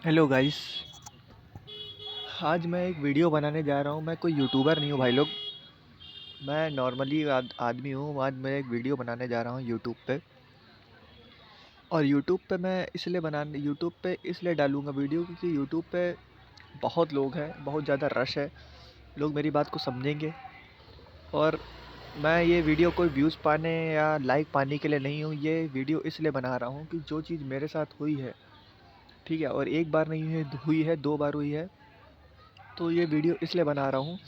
Hello guys. आज मैं एक वीडियो बनाने जा रहा हूँ। मैं कोई यूट्यूबर नहीं हूँ भाई लोग। मैं नॉर्मली आदमी हूँ। आज मैं एक वीडियो बनाने जा रहा हूँ यूट्यूब पे। और यूट्यूब पे इसलिए डालूँगा वीडियो क्योंकि यूट्यूब पे बहुत लोग हैं, बहुत ज़्यादा रश है। लोग मेरी बात को समझेंगे। और मैं ये वीडियो कोई व्यूज़ पाने या लाइक पाने के लिए नहीं हूँ। ये वीडियो इसलिए बना रहा हूँ कि जो चीज़ मेरे साथ हुई है, ठीक है, और एक बार नहीं हुई है, 2 बार हुई है। तो ये वीडियो इसलिए बना रहा हूँ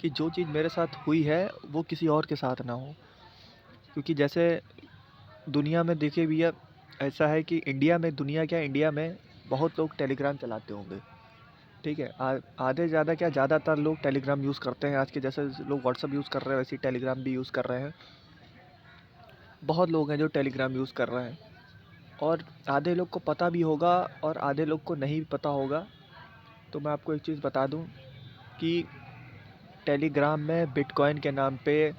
कि जो चीज़ मेरे साथ हुई है वो किसी और के साथ ना हो। क्योंकि जैसे दुनिया में देखिए भैया, ऐसा है कि इंडिया में बहुत लोग टेलीग्राम चलाते होंगे, ठीक है। आधे ज़्यादा क्या, ज़्यादातर लोग टेलीग्राम यूज़ करते हैं। आज के जैसे लोग व्हाट्सअप यूज़ कर रहे हैं, वैसे ही टेलीग्राम भी यूज़ कर रहे हैं। बहुत लोग हैं जो टेलीग्राम यूज़ कर रहे हैं। और आधे लोग को पता भी होगा और आधे लोग को नहीं पता होगा। तो मैं आपको एक चीज़ बता दूं कि टेलीग्राम में बिटकॉइन के नाम पे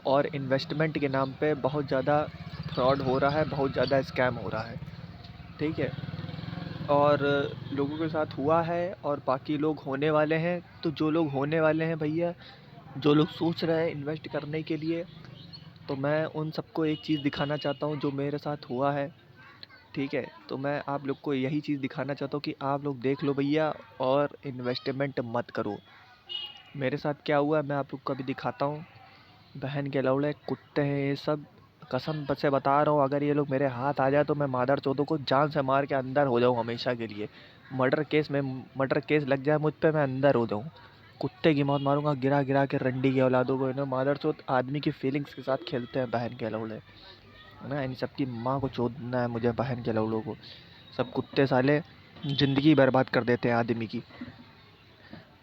और इन्वेस्टमेंट के नाम पे बहुत ज़्यादा फ्रॉड हो रहा है, बहुत ज़्यादा स्कैम हो रहा है, ठीक है। और लोगों के साथ हुआ है और बाकी लोग होने वाले हैं। तो जो लोग होने वाले हैं भैया, जो लोग सोच रहे हैं इन्वेस्ट करने के लिए, तो मैं उन सबको एक चीज़ दिखाना चाहता हूँ जो मेरे साथ हुआ है, ठीक है। तो मैं आप लोग को यही चीज़ दिखाना चाहता हूँ कि आप लोग देख लो भैया और इन्वेस्टमेंट मत करो। मेरे साथ क्या हुआ है मैं आप लोग को अभी दिखाता हूँ। बहन के लौड़े कुत्ते हैं ये सब। कसम से बता रहा हूँ, अगर ये लोग मेरे हाथ आ जाए तो मैं मादर चौधों को जान से मार के अंदर हो जाऊँ हमेशा के लिए। मर्डर केस लग जाए मुझ पे, मैं अंदर हो जाऊँ। कुत्ते की मौत मारूंगा गिरा गिरा के रंडी की औलादों को। इन्हें मादर चौथ आदमी की फीलिंग्स के साथ खेलते हैं बहन के लौड़े, है ना। इन सब की माँ को चोदना है मुझे, बहन के लौड़ों को। सब कुत्ते साले ज़िंदगी बर्बाद कर देते हैं आदमी की।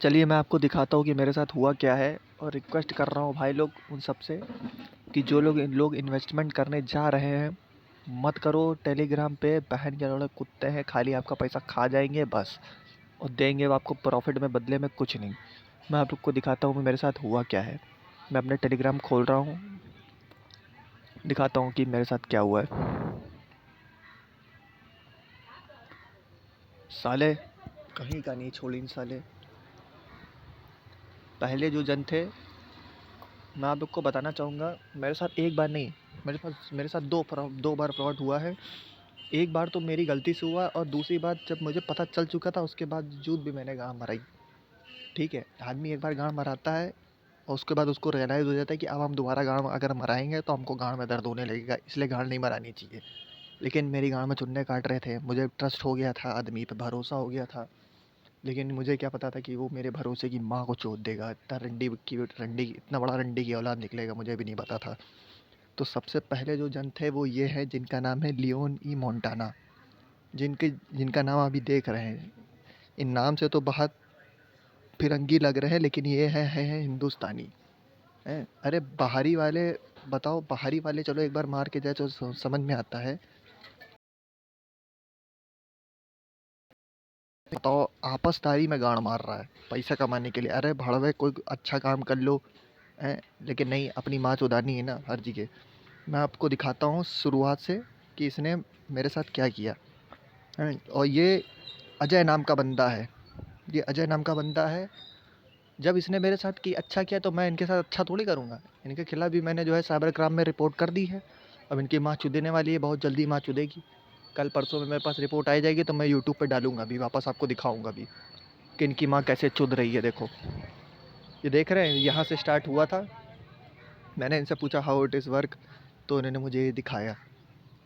चलिए मैं आपको दिखाता हूँ कि मेरे साथ हुआ क्या है। और रिक्वेस्ट कर रहा हूँ भाई लोग उन सब से कि जो लोग इन्वेस्टमेंट करने जा रहे हैं, मत करो। टेलीग्राम पे बहन के लौड़े कुत्ते हैं, खाली आपका पैसा खा जाएंगे बस। और देंगे वो आपको प्रॉफिट में, बदले में कुछ नहीं। मैं आप लोग को दिखाता हूँ मेरे साथ हुआ क्या है। मैं अपने टेलीग्राम खोल रहा हूँ, दिखाता हूँ कि मेरे साथ क्या हुआ है। साले कहीं का नहीं छोड़ी इन साले। पहले जो जन थे, मैं आप लोग को बताना चाहूँगा, मेरे साथ एक बार नहीं, मेरे साथ दो बार फ्रॉड हुआ है। एक बार तो मेरी गलती से हुआ और दूसरी बार जब मुझे पता चल चुका था उसके बावजूद भी मैंने गाँव मराई, ठीक है। आदमी एक बार गाँव मराता है और उसके बाद उसको रियलाइज़ हो जाता है कि अब हम दोबारा गाँव अगर मराएंगे तो हमको गाँव में दर्द होने लगेगा, इसलिए गाँव नहीं मरानी चाहिए। लेकिन मेरी गाँव में चुन्ने काट रहे थे, मुझे ट्रस्ट हो गया था, आदमी पे भरोसा हो गया था। लेकिन मुझे क्या पता था कि वो मेरे भरोसे की माँ को चोद देगा। इतना बड़ा रंडी की औलाद निकलेगा, मुझे भी नहीं पता था। तो सबसे पहले जो जन थे वो ये है जिनका नाम है लियोन ई मोंटाना। जिनका नाम अभी देख रहे हैं। इन नाम से तो बहुत फिरंगी लग रहे हैं, लेकिन ये है हिंदुस्तानी हैं। अरे बाहरी वाले, बताओ बाहरी वाले चलो एक बार मार के जाए तो समझ में आता है। बताओ आपसदारी में गाड़ मार रहा है पैसा कमाने के लिए। अरे भड़वे कोई अच्छा काम कर लो हैं, लेकिन नहीं, अपनी माँ चुदानी है ना हर जगह। मैं आपको दिखाता हूँ शुरुआत से कि इसने मेरे साथ क्या किया है। और ये अजय नाम का बंदा है। ये अजय नाम का बंदा है। जब इसने मेरे साथ की अच्छा किया तो मैं इनके साथ अच्छा थोड़ी करूँगा। इनके खिलाफ़ भी मैंने जो है साइबर क्राइम में रिपोर्ट कर दी है। अब इनकी माँ चुदेने वाली है, बहुत जल्दी माँ चुदेगी। कल परसों में मेरे पास रिपोर्ट आ जाएगी तो मैं यूट्यूब पे डालूँगा भी, वापस आपको दिखाऊँगा भी कि इनकी माँ कैसे चुद रही है। देखो, ये देख रहे हैं, यहाँ से स्टार्ट हुआ था। मैंने इनसे पूछा हाउ इट इज़ वर्क, तो इन्होंने मुझे ये दिखाया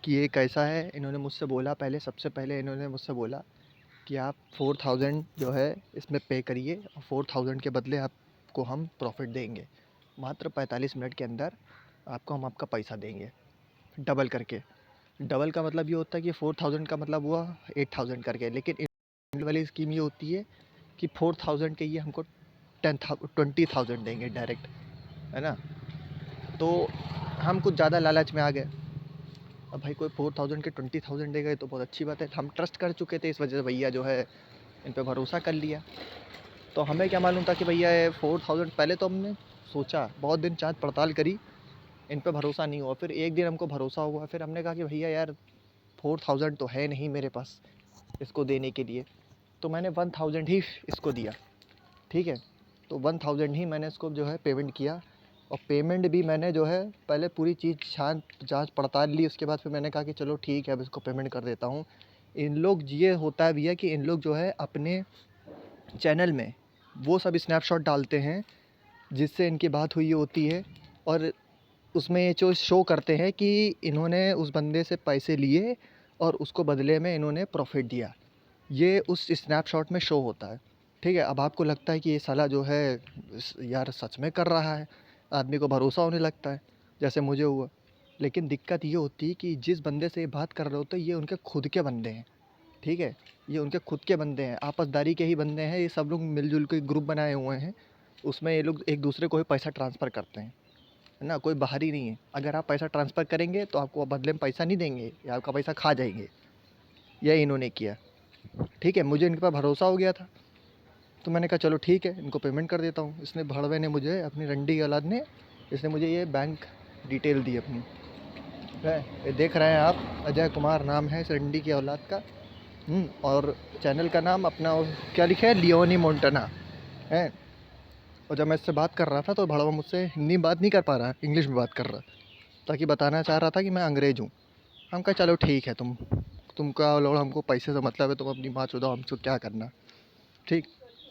कि ये कैसा है। इन्होंने मुझसे बोला, सबसे पहले इन्होंने मुझसे बोला कि आप 4000 जो है इसमें पे करिए और 4000 के बदले आपको हम प्रॉफ़िट देंगे। मात्र 45 मिनट के अंदर आपको हम आपका पैसा देंगे डबल करके। डबल का मतलब ये होता है कि 4000 का मतलब हुआ 8000 करके। लेकिन इन वाली स्कीम ये होती है कि 4000 के ये हमको 20,000 देंगे डायरेक्ट, है ना। तो हम कुछ ज़्यादा लालच में आ गए। अब भाई कोई 4000 के 20,000 देगा, ये तो बहुत अच्छी बात है। हम ट्रस्ट कर चुके थे, इस वजह से भैया जो है इन पे भरोसा कर लिया। तो हमें क्या मालूम था कि भैया ये 4000। पहले तो हमने सोचा, बहुत दिन जांच पड़ताल करी, इन पे भरोसा नहीं हुआ। फिर एक दिन हमको भरोसा हुआ, फिर हमने कहा कि भैया यार 4000 तो है नहीं मेरे पास, इसको देने के लिए। तो मैंने 1000 ही इसको दिया, ठीक है। तो 1000 ही मैंने इसको जो है पेमेंट किया। और पेमेंट भी मैंने जो है पहले पूरी चीज़ जाँच पड़ताल ली, उसके बाद फिर मैंने कहा कि चलो ठीक है अब इसको पेमेंट कर देता हूँ। इन लोग ये होता है भैया कि इन लोग जो है अपने चैनल में वो सब स्नैपशॉट डालते हैं जिससे इनकी बात हुई होती है, और उसमें ये जो शो करते हैं कि इन्होंने उस बंदे से पैसे लिए और उसको बदले में इन्होंने प्रॉफ़िट दिया। ये उस स्नैपशॉट में शो होता है, ठीक है। अब आपको लगता है कि ये साला जो है यार सच में कर रहा है, आदमी को भरोसा होने लगता है जैसे मुझे हुआ। लेकिन दिक्कत ये होती है कि जिस बंदे से ये बात कर रहे होते हैं ये उनके खुद के बंदे हैं, ठीक है। ये उनके खुद के बंदे हैं, आपसदारी के ही बंदे हैं। ये सब लोग मिलजुल के ग्रुप बनाए हुए हैं, उसमें ये लोग एक दूसरे को ही पैसा ट्रांसफ़र करते हैं, है ना। कोई बाहरी नहीं है। अगर आप पैसा ट्रांसफ़र करेंगे तो आपको बदले में पैसा नहीं देंगे या आपका पैसा खा जाएंगे। यही इन्होंने किया, ठीक है। मुझे इनके पास भरोसा हो गया था, तो मैंने कहा चलो ठीक है इनको पेमेंट कर देता हूँ। इसने भड़वे ने मुझे, अपनी रंडी की औलाद ने, इसने मुझे ये बैंक डिटेल दी अपनी, है। ये देख रहे हैं आप, अजय कुमार नाम है इस रंडी की औलाद का। और चैनल का नाम अपना क्या लिखा है, लियोनी मोंटाना है। और जब मैं इससे बात कर रहा था तो भड़वा मुझसे हिंदी में बात नहीं कर पा रहा, इंग्लिश में बात कर रहा, ताकि बताना चाह रहा था कि मैं अंग्रेज़ हूँ। हम कहा चलो ठीक है, तुमका लोग, हमको पैसे से मतलब है, तुम अपनी बात चुदाओ, हमको क्या करना, ठीक।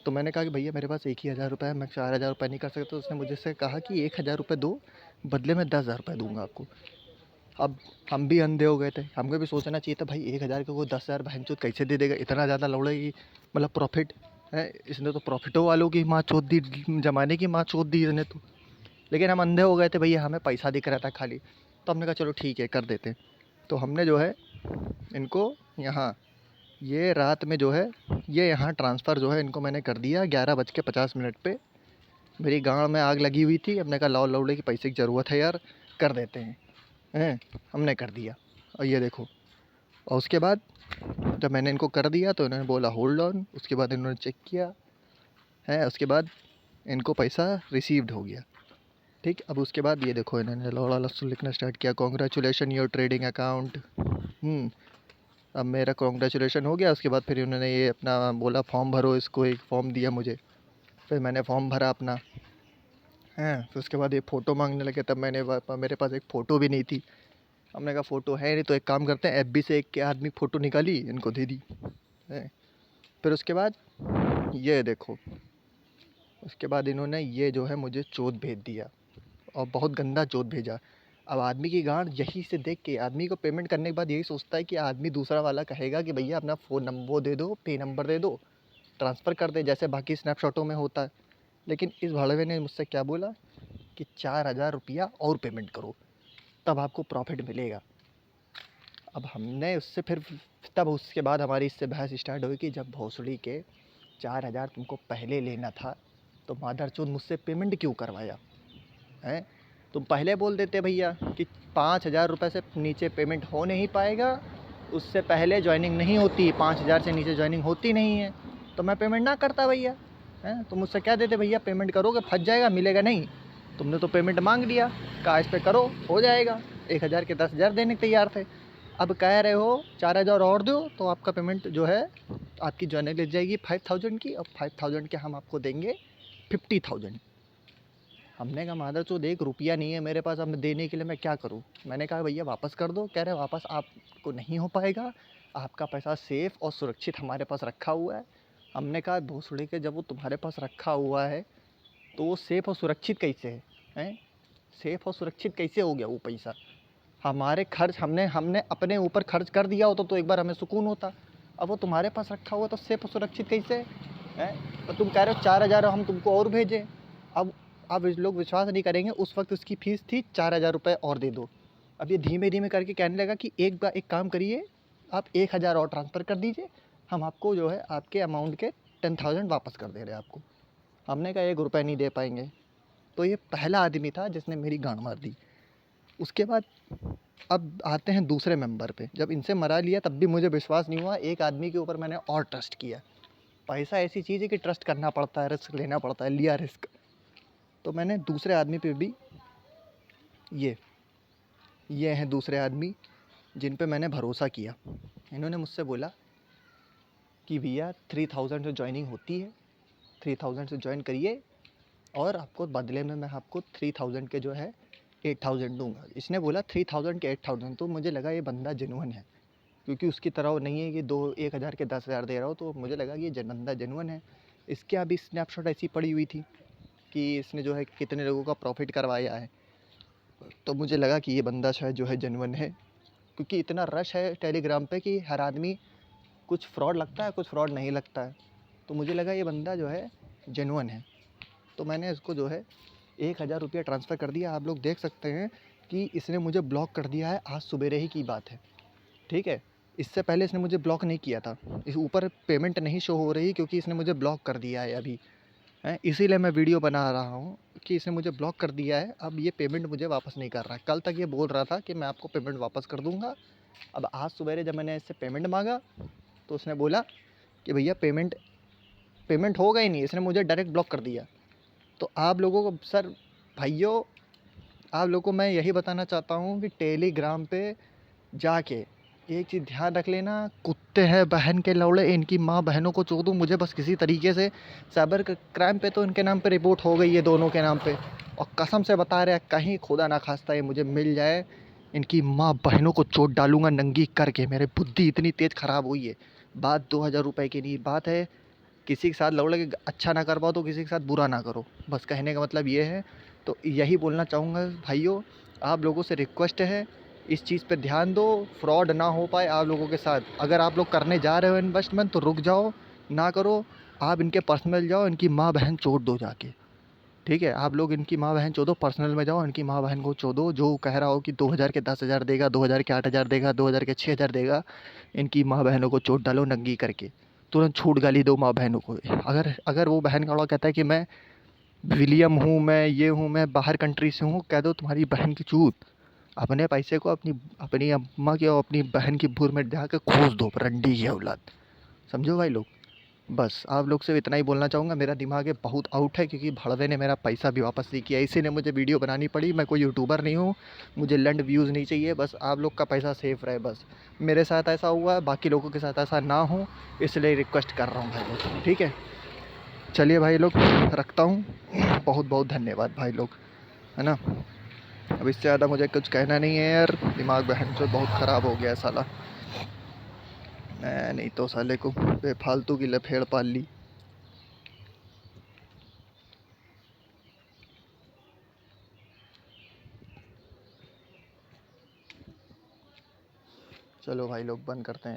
तो मैंने कहा कि भैया मेरे पास 1 ही 1000 रुपये है, मैं 4000 रुपये नहीं कर सकता। तो उसने मुझे से कहा कि 1000 रुपये दो, बदले में 10,000 रुपये दूंगा आपको। अब हम भी अंधे हो गए थे, हमको भी सोचना चाहिए था भाई 1000 के वो 10,000 बहनचोद कैसे दे देगा, इतना ज़्यादा लौड़ेगी, मतलब प्रॉफिट है। इसने तो प्रॉफिटों वालों की माँ चोद दी, जमाने की माँ चोद दी इसने तो। लेकिन हम अंधे हो गए थे भैया, हमें पैसा दिख रहा था खाली। तो हमने कहा चलो ठीक है कर देते। तो हमने जो है इनको यहाँ, ये रात में जो है, ये यहाँ ट्रांसफ़र जो है इनको मैंने कर दिया 11:50 पे। मेरी गाँव में आग लगी हुई थी, हमने कहा लाओ लौड़े की पैसे की ज़रूरत है यार, कर देते हैं। हमने कर दिया, और ये देखो। और उसके बाद जब मैंने इनको कर दिया तो इन्होंने बोला होल्ड ऑन, उसके बाद इन्होंने चेक किया है, उसके बाद इनको पैसा रिसीव्ड हो गया, ठीक। अब उसके बाद ये देखो इन्होंने लौड़ा लस्सू लिखना स्टार्ट किया, कॉन्ग्रेचुलेशन योर ट्रेडिंग अकाउंट। अब मेरा कॉन्ग्रेचुलेशन हो गया। उसके बाद फिर उन्होंने ये अपना बोला फॉर्म भरो, इसको एक फॉर्म दिया मुझे, फिर मैंने फॉर्म भरा अपना, हैं। फिर उसके बाद ये फ़ोटो मांगने लगे, तब मेरे पास एक फ़ोटो भी नहीं थी। हमने कहा फ़ोटो है नहीं तो एक काम करते हैं, एफबी से एक के आदमी फ़ोटो निकाली, इनको दे दी, हैं। फिर उसके बाद ये देखो, उसके बाद इन्होंने ये जो है मुझे चोद भेज दिया, और बहुत गंदा चोद भेजा। अब आदमी की गांड यही से देख के, आदमी को पेमेंट करने के बाद यही सोचता है कि आदमी दूसरा वाला कहेगा कि भैया अपना फ़ोन नंबर वो दे दो, पे नंबर दे दो, ट्रांसफ़र कर दे, जैसे बाकी स्नैपशॉटों में होता है। लेकिन इस भड़वे ने मुझसे क्या बोला कि 4000 रुपया और पेमेंट करो, तब आपको प्रॉफिट मिलेगा। अब हमने उससे फिर, तब उसके बाद हमारी इससे बहस स्टार्ट हुई कि जब भोसड़ी के 4000 तुमको पहले लेना था तो मादरचोद मुझसे पेमेंट क्यों करवाया, हैं। तुम पहले बोल देते भैया कि 5000 रुपये से नीचे पेमेंट हो नहीं पाएगा, उससे पहले ज्वाइनिंग नहीं होती, 5000 से नीचे ज्वाइनिंग होती नहीं है, तो मैं पेमेंट ना करता भैया, हैं। तो मुझसे क्या देते भैया, पेमेंट करोगे फंस जाएगा, मिलेगा नहीं। तुमने तो पेमेंट मांग लिया, कहा इस पर करो हो जाएगा, 1000 के 10,000 देने तैयार थे। अब कह रहे हो 4000 और दो तो आपका पेमेंट जो है, आपकी ज्वाइनिंग लग जाएगी 5000 की, और 5000 के हम आपको देंगे 50,000। हमने कहा मादरचोद 1 रुपया नहीं है मेरे पास, अब देने के लिए मैं क्या करूं। मैंने कहा भैया वापस कर दो। कह रहे वापस आपको नहीं हो पाएगा, आपका पैसा सेफ़ और सुरक्षित हमारे पास रखा हुआ है। हमने कहा भोसड़ी के, जब वो तुम्हारे पास रखा हुआ है तो वो सेफ़ और सुरक्षित कैसे है, हैं। सेफ़ और सुरक्षित कैसे हो गया वो पैसा, हमारे खर्च हमने हमने अपने ऊपर खर्च कर दिया होता तो एक बार हमें सुकून होता। अब वो तुम्हारे पास रखा हुआ तो सेफ़ और सुरक्षित कैसे है। और तुम कह रहे हो 4000 हम तुमको और भेजें। अब इस लोग विश्वास नहीं करेंगे, उस वक्त उसकी फ़ीस थी 4000 रुपये और दे दो। अब ये धीमे धीमे करके कहने लगा कि एक काम करिए, आप 1000 और ट्रांसफ़र कर दीजिए, हम आपको जो है आपके अमाउंट के 10,000 वापस कर दे रहे हैं आपको। हमने कहा 1 रुपये नहीं दे पाएंगे। तो ये पहला आदमी था जिसने मेरी गांड मार दी। उसके बाद अब आते हैं दूसरे मेंबर पे। जब इनसे मरा लिया तब भी मुझे विश्वास नहीं हुआ, एक आदमी के ऊपर मैंने और ट्रस्ट किया। पैसा ऐसी चीज़ है कि ट्रस्ट करना पड़ता है, रिस्क लेना पड़ता है, लिया रिस्क। तो मैंने दूसरे आदमी पे भी, ये ये हैं दूसरे आदमी जिन पे मैंने भरोसा किया। इन्होंने मुझसे बोला कि भैया 3000 से जॉइनिंग होती है, 3000 से जॉइन करिए और आपको बदले में मैं आपको 3000 के जो है 8000 दूंगा। इसने बोला 3000 के 8000, तो मुझे लगा ये बंदा जेनुअन है, क्योंकि उसकी तरह वो नहीं है कि 1000 के 10,000 दे रहा हो, तो मुझे लगा कि ये बंदा जेनुअन है। इसके अभी स्नैपशॉट ऐसी पड़ी हुई थी कि इसने जो है कितने लोगों का प्रॉफिट करवाया है, तो मुझे लगा कि ये बंदा शायद जो है जेनुअन है, क्योंकि इतना रश है टेलीग्राम पे कि हर आदमी कुछ फ्रॉड लगता है, कुछ फ्रॉड नहीं लगता है, तो मुझे लगा ये बंदा जो है जेनुअन है। तो मैंने इसको जो है 1000 रुपया ट्रांसफ़र कर दिया। आप लोग देख सकते हैं कि इसने मुझे ब्लॉक कर दिया है, आज सुबेरे ही की बात है, ठीक है। इससे पहले इसने मुझे ब्लॉक नहीं किया था, इस ऊपर पेमेंट नहीं शो हो रही क्योंकि इसने मुझे ब्लॉक कर दिया है अभी, हैं। इसीलिए मैं वीडियो बना रहा हूँ कि इसने मुझे ब्लॉक कर दिया है, अब ये पेमेंट मुझे वापस नहीं कर रहा है। कल तक ये बोल रहा था कि मैं आपको पेमेंट वापस कर दूँगा। अब आज सुबेरे जब मैंने इससे पेमेंट मांगा तो उसने बोला कि भैया पेमेंट होगा ही नहीं, इसने मुझे डायरेक्ट ब्लॉक कर दिया। तो आप लोगों को सर भाइयों, आप लोगों को मैं यही बताना चाहता हूँ कि टेलीग्राम पे जाके एक चीज़ ध्यान रख लेना, कुत्ते हैं बहन के लौड़े, इनकी माँ बहनों को चोदूँ, मुझे बस किसी तरीके से साइबर क्राइम पे तो इनके नाम पे रिपोर्ट हो गई है, दोनों के नाम पे, और कसम से बता रहे कहीं खुदा ना खास्ता ये मुझे मिल जाए, इनकी माँ बहनों को चोट डालूंगा नंगी करके। मेरी बुद्धि इतनी तेज़ ख़राब हुई है। बात 2000 रुपये की नहीं, बात है किसी के साथ लौड़ा कि अच्छा ना कर पाओ तो किसी के साथ बुरा ना करो, बस कहने का मतलब ये है। तो यही बोलना चाहूँगा भाइयों, आप लोगों से रिक्वेस्ट है, इस चीज़ पे ध्यान दो, फ्रॉड ना हो पाए आप लोगों के साथ। अगर आप लोग करने जा रहे हो इन्वेस्टमेंट तो रुक जाओ, ना करो। आप इनके पर्सनल जाओ, इनकी माँ बहन चोद दो जाके, ठीक है। आप लोग इनकी माँ बहन चोदो, पर्सनल में जाओ, इनकी माँ बहन को चोदो। जो कह रहा हो कि 2000 के 10,000 देगा, 2000 के 8000 देगा, 2000 के 6000 देगा, इनकी माँ बहनों को चोट डालो नंगी करके, तुरंत छूट गाली दो माँ बहनों को। अगर अगर वो बहन का कहता है कि मैं विलियम हूँ, मैं ये हूँ, मैं बाहर कंट्री से हूँ, कह दो तुम्हारी बहन की चूत। अपने पैसे को अपनी अपनी अम्मा की और अपनी बहन की भूर में जाकर खोस दो, रंडी की औलाद। समझो भाई लोग। बस आप लोग से इतना ही बोलना चाहूँगा। मेरा दिमाग है बहुत आउट है, क्योंकि भड़वे ने मेरा पैसा भी वापस नहीं किया, इसीलिए मुझे वीडियो बनानी पड़ी। मैं कोई यूट्यूबर नहीं हूँ, मुझे लंड व्यूज़ नहीं चाहिए, बस आप लोग का पैसा सेफ रहे। बस मेरे साथ ऐसा हुआ है, बाकी लोगों के साथ ऐसा ना हो, इसलिए रिक्वेस्ट कर रहा हूँ भाई लोग, ठीक है। चलिए भाई लोग, रखता हूँ। बहुत बहुत धन्यवाद भाई लोग, है ना। अब इससे ज़्यादा मुझे कुछ कहना नहीं है यार, दिमाग बहन चो बहुत ख़राब हो गया है साला। मैं नहीं तो साले को बेफालतू की लफेड़ पाल ली। चलो भाई लोग, बंद करते हैं।